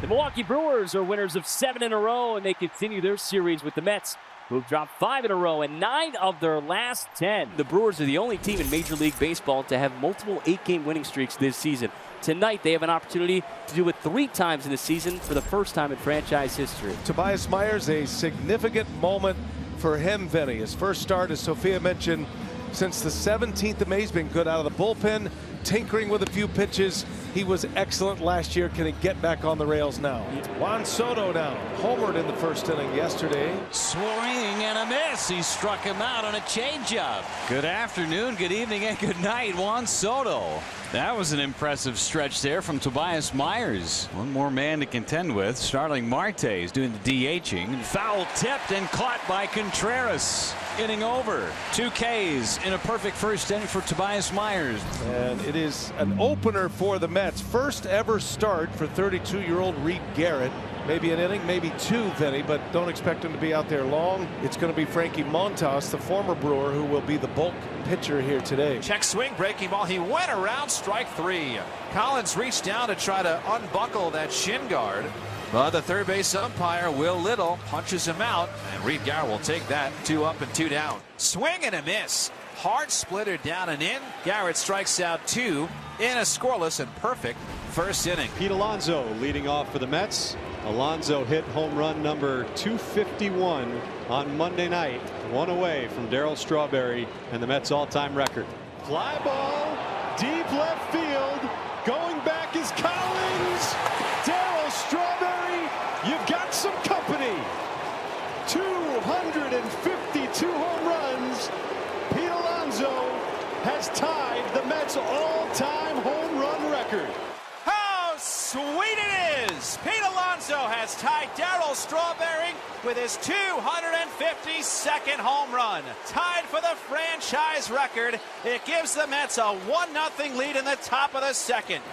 The Milwaukee Brewers are winners of 7 in a row, and they continue their series with the Mets, who've dropped 5 in a row and 9 of their last 10. The Brewers are the only team in Major League Baseball to have multiple 8-game winning streaks this season. Tonight, they have an opportunity to do it 3 times in the season for the first time in franchise history. Tobias Myers, a significant moment for him, Vinny. His first start, as Sophia mentioned, since the 17th of May. He's been good out of the bullpen, tinkering with a few pitches. He was excellent last year. Can he get back on the rails now? Juan Soto now, homered in the first inning yesterday. Swing and a miss. He struck him out on a changeup. Good afternoon, good evening, and good night, Juan Soto. That was an impressive stretch there from Tobias Myers. One more man to contend with. Starling Marte is doing the DHing. Foul tipped and caught by Contreras. Inning over. 2 Ks in a perfect first inning for Tobias Myers. And it is an opener for the Mets. First ever start for 32-year-old Reed Garrett. Maybe an inning, maybe 2, Vinny, but don't expect him to be out there long. It's going to be Frankie Montas, the former Brewer, who will be the bulk pitcher here today. Check swing, breaking ball. He went around, strike 3. Collins reached down to try to unbuckle that shin guard, but the third base umpire, Will Little, punches him out, and Reed Garrett will take that. 2 up and 2 down. Swing and a miss. Hard splitter down and in. Garrett strikes out 2 in a scoreless and perfect first inning. Pete Alonso leading off for the Mets. Alonso hit home run number 251 on Monday night, 1 away from Darryl Strawberry and the Mets all-time record. Fly ball, deep left field, going back is Collins. Darryl Strawberry, you've got some company. 252 home runs. Pete Alonso has tied the Mets all-time home run record. How sweet it is! Pete Alonso has tied Darryl Strawberry with his 252nd home run. Tied for the franchise record. It gives the Mets a 1-0 lead in the top of the second.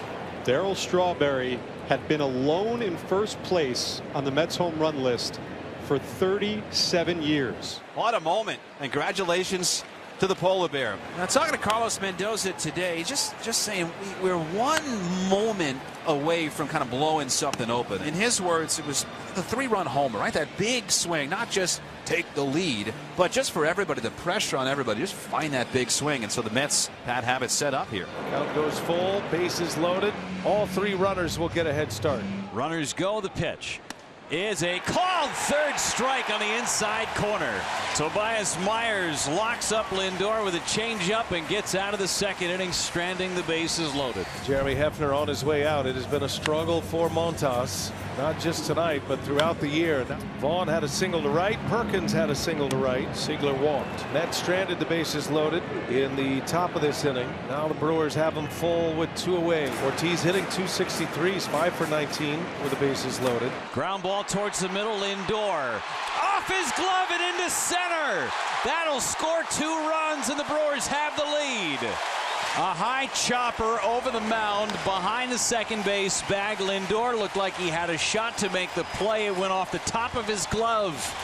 Darryl Strawberry had been alone in first place on the Mets home run list for 37 years. What a moment. Congratulations to the Polar Bear. Now, talking to Carlos Mendoza today, just saying we're 1 moment away from kind of blowing something open. In his words, it was the 3-run homer, right? That big swing, not just take the lead, but just for everybody, the pressure on everybody, just find that big swing. And so the Mets, Pat, have it set up here. Count goes full, bases loaded. All 3 runners will get a head start. Runners go. The pitch is a called third strike on the inside corner. Tobias Myers locks up Lindor with a changeup and gets out of the second inning, stranding the bases loaded. Jeremy Hefner on his way out. It has been a struggle for Montas, not just tonight, but throughout the year. Vaughn had a single to right. Perkins had a single to right. Ziegler walked. Mets stranded the bases loaded in the top of this inning. Now the Brewers have them full with 2 away. Ortiz hitting 263. He's 5 for 19 with the bases loaded. Ground ball towards the middle. Lindor off his glove and into center. That'll score 2 runs, and the Brewers have the lead. A high chopper over the mound behind the second base bag. Lindor looked like he had a shot to make the play. It went off the top of his glove,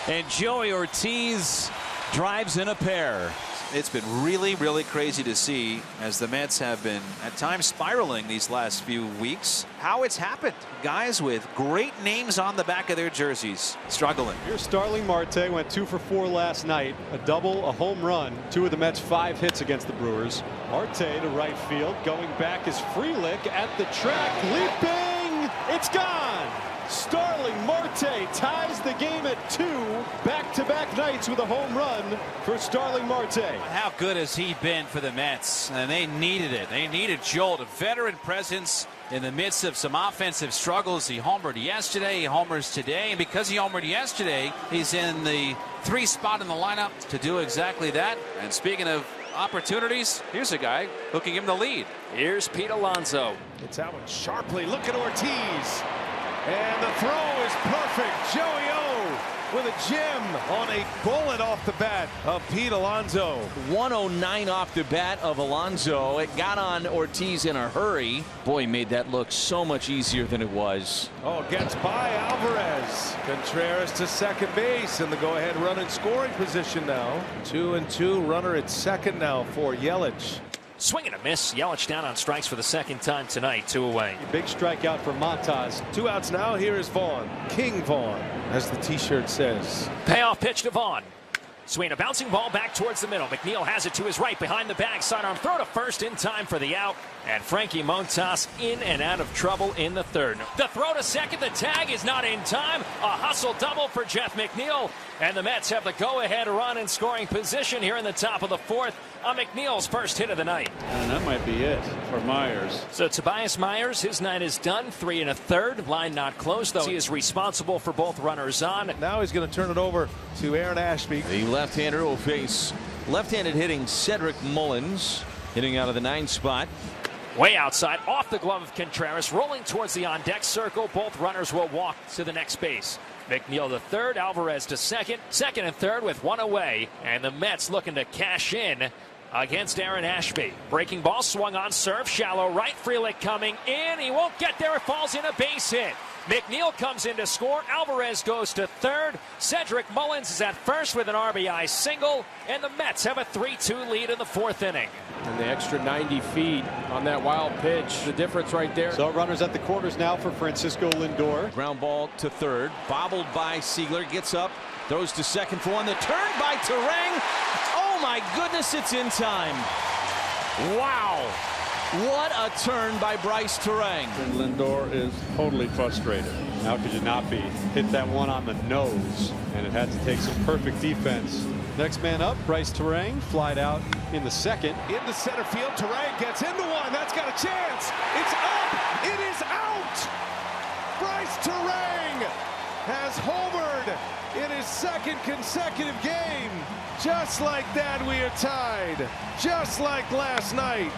and Joey Ortiz drives in a pair. It's been really, really crazy to see, as the Mets have been at times spiraling these last few weeks, how it's happened. Guys with great names on the back of their jerseys struggling. Here's Starling Marte, went 2 for 4 last night. A double, a home run. 2 of the Mets' 5 hits against the Brewers. Marte to right field. Going back is Frelick at the track. Leaping! It's gone! Starling Marte ties the game at 2. Back-to-back nights with a home run for Starling Marte. How good has he been for the Mets? And they needed it. They needed Jolt, a veteran presence in the midst of some offensive struggles. He homered yesterday, he homers today, and because he homered yesterday, he's in the 3 spot in the lineup to do exactly that. And speaking of opportunities, here's a guy hooking him the lead. Here's Pete Alonso. It's out sharply. Look at Ortiz. And the throw is perfect. Joey O with a gem on a bullet off the bat of Pete Alonso. 109 off the bat of Alonso. It got on Ortiz in a hurry. Boy, he made that look so much easier than it was. Oh, gets by Alvarez. Contreras to second base, and the go-ahead run in scoring position now. 2-2, runner at second now for Yelich. Swing and a miss. Yelich down on strikes for the second time tonight. 2 away. Big strikeout for Montas. 2 outs now. Here is Vaughn. King Vaughn, as the t-shirt says. Payoff pitch to Vaughn. Swing a bouncing ball back towards the middle. McNeil has it to his right behind the bag. Sidearm throw to first in time for the out. And Frankie Montas in and out of trouble in the third. The throw to second. The tag is not in time. A hustle double for Jeff McNeil. And the Mets have the go-ahead run in scoring position here in the top of the fourth on McNeil's first hit of the night. And that might be it for Myers. So Tobias Myers, his night is done. 3 1/3. Line not closed, though. He is responsible for both runners on. Now he's going to turn it over to Aaron Ashby. The left-hander will face left-handed hitting Cedric Mullins, hitting out of the 9 spot. Way outside, off the glove of Contreras, rolling towards the on-deck circle. Both runners will walk to the next base. McNeil to third, Alvarez to second. Second and third with 1 away. And the Mets looking to cash in against Aaron Ashby. Breaking ball swung on serve, shallow right. Frelick coming in. He won't get there. It falls in, a base hit. McNeil comes in to score. Alvarez goes to third. Cedric Mullins is at first with an RBI single. And the Mets have a 3-2 lead in the 4th inning. And the extra 90 feet on that wild pitch. The difference right there. So runners at the corners now for Francisco Lindor. Ground ball to third. Bobbled by Siegler. Gets up. Throws to second for one. The turn by Terang. Oh my goodness, it's in time. Wow. What a turn by Bryce Terang. And Lindor is totally frustrated. How could you not be? Hit that one on the nose, and it had to take some perfect defense. Next man up, Bryce Terang, flied out in the second. Into center field, Terang gets into one. That's got a chance. It's up. It is out. Bryce Terang has homered in his 2nd consecutive game. Just like that, we are tied. Just like last night.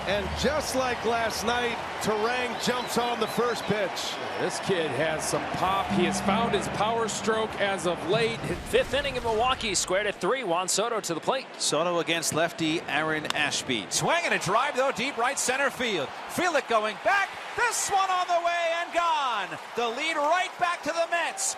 And just like last night, Terang jumps on the first pitch. This kid has some pop. He has found his power stroke as of late. 5th inning in Milwaukee, squared at 3. Juan Soto to the plate. Soto against lefty Aaron Ashby. Swing and a drive, though, deep right center field. Frelick going back. This one on the way and gone. The lead right back to the Mets.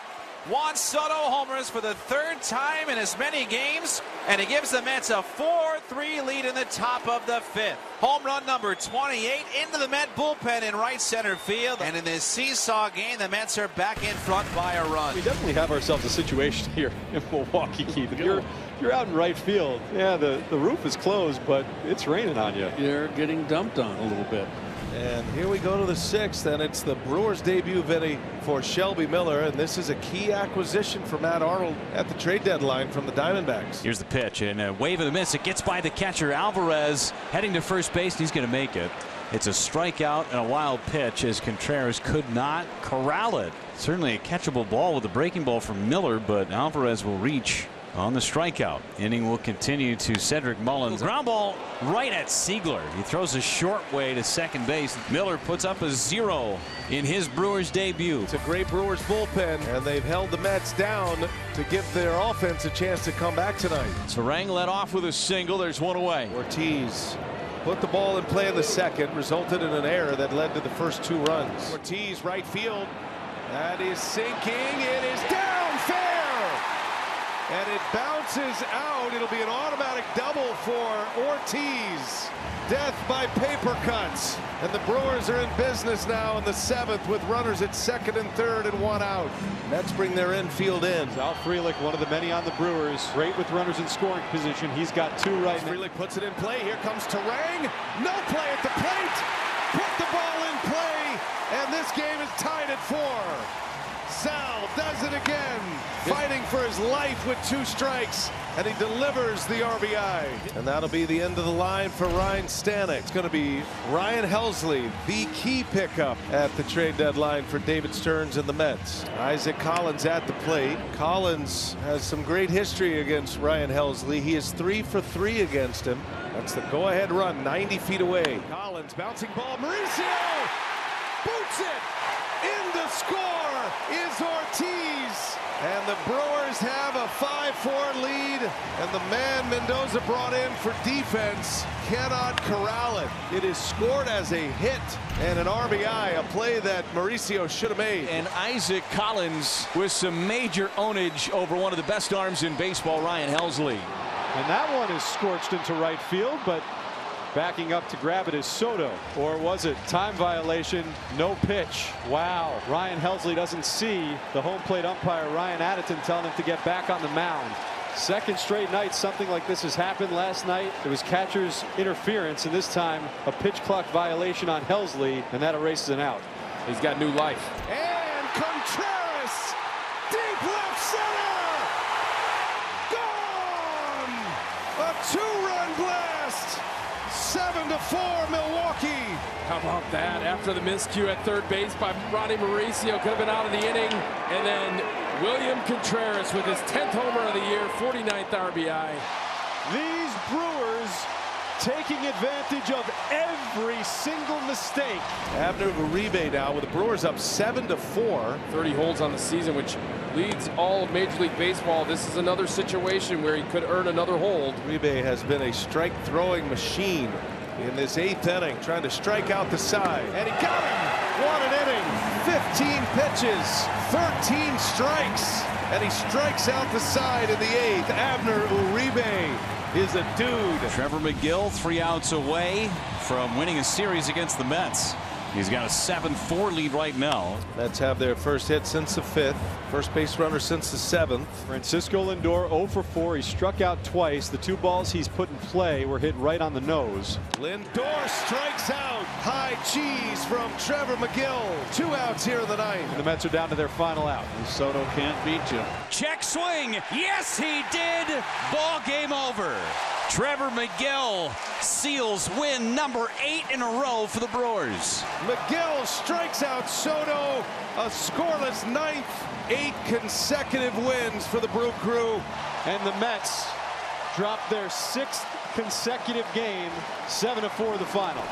Juan Soto homers for the 3rd time in as many games, and it gives the Mets a 4-3 lead in the top of the 5th. Home run number 28 into the Met bullpen in right center field. And in this seesaw game, the Mets are back in front by a run. We definitely have ourselves a situation here in Milwaukee, Keith. If you're out in right field, yeah, the roof is closed, but it's raining on you. You're getting dumped on a little bit. And here we go to the 6th, and it's the Brewers' debut, Vinny, for Shelby Miller. And this is a key acquisition for Matt Arnold at the trade deadline from the Diamondbacks. Here's the pitch, and a wave of the miss. It gets by the catcher. Alvarez heading to first base. He's going to make it. It's a strikeout and a wild pitch as Contreras could not corral it. Certainly a catchable ball with a breaking ball from Miller, but Alvarez will reach on the strikeout. Inning will continue to Cedric Mullins. Ground ball right at Siegler. He throws a short way to second base. Miller puts up a 0 in his Brewers debut. It's a great Brewers bullpen, and they've held the Mets down to give their offense a chance to come back tonight. Terang led off with a single. There's 1 away. Ortiz put the ball in play in the 2nd, resulted in an error that led to the first 2 runs. Ortiz right field. That is sinking. It is down fair. And it bounces out. It'll be an automatic double for Ortiz. Death by paper cuts. And the Brewers are in business now in the 7th with runners at 2nd and 3rd and 1 out. Mets bring their infield in. Sal Frelick, one of the many on the Brewers. Great with runners in scoring position. He's got 2 right now. Frelick puts it in play. Here comes Terang. No play at the plate. Put the ball in play. And this game is tied at 4. Sal does it again, fighting for his life with 2 strikes, and he delivers the RBI. And that'll be the end of the line for Ryan Stanek. It's going to be Ryan Helsley, the key pickup at the trade deadline for David Stearns and the Mets. Isaac Collins at the plate. Collins has some great history against Ryan Helsley. He is 3 for 3 against him. That's the go-ahead run, 90 feet away. Collins, bouncing ball, Mauricio boots it. In to score is Ortiz. And the Brewers have a 5-4 lead. And the man Mendoza brought in for defense cannot corral it. It is scored as a hit and an RBI, a play that Mauricio should have made. And Isaac Collins with some major ownage over one of the best arms in baseball, Ryan Helsley. And that one is scorched into right field, but Backing up to grab it is Soto. Or was it time violation? No pitch. Wow. Ryan Helsley doesn't see the home plate umpire Ryan Addington telling him to get back on the mound. Second straight night something like this has happened. Last night it was catcher's interference, and this time a pitch clock violation on Helsley, and that erases an out. He's got new life. And Contreras, deep left center, gone! A 2-run blast, 7-4 Milwaukee. How about that? After the miscue at third base by Ronnie Mauricio, could have been out of the inning. And then William Contreras with his 10th homer of the year, 49th RBI. These Brewers taking advantage of every single mistake. Abner Uribe now with the Brewers up 7-4. 30 holds on the season, which leads all of Major League Baseball. This is another situation where he could earn another hold. Uribe has been a strike throwing machine in this 8th inning, trying to strike out the side, and he got him. What an inning! 15 pitches, 13 strikes, and he strikes out the side in the 8th. Abner Uribe is a dude. Trevor McGill 3 outs away from winning a series against the Mets. He's got a 7-4 lead right now. Mets have their first hit since the 5th. First base runner since the 7th. Francisco Lindor 0 for 4. He struck out twice. The 2 balls he's put in play were hit right on the nose. Lindor strikes out. High cheese from Trevor McGill. 2 outs here in the 9th. And the Mets are down to their final out. Soto can't beat you. Check swing. Yes, he did. Ball game over. Trevor McGill seals win number 8 in a row for the Brewers. McGill strikes out Soto. A scoreless 9th. 8 consecutive wins for the Brew Crew. And the Mets drop their 6th consecutive game. 7-4 the final.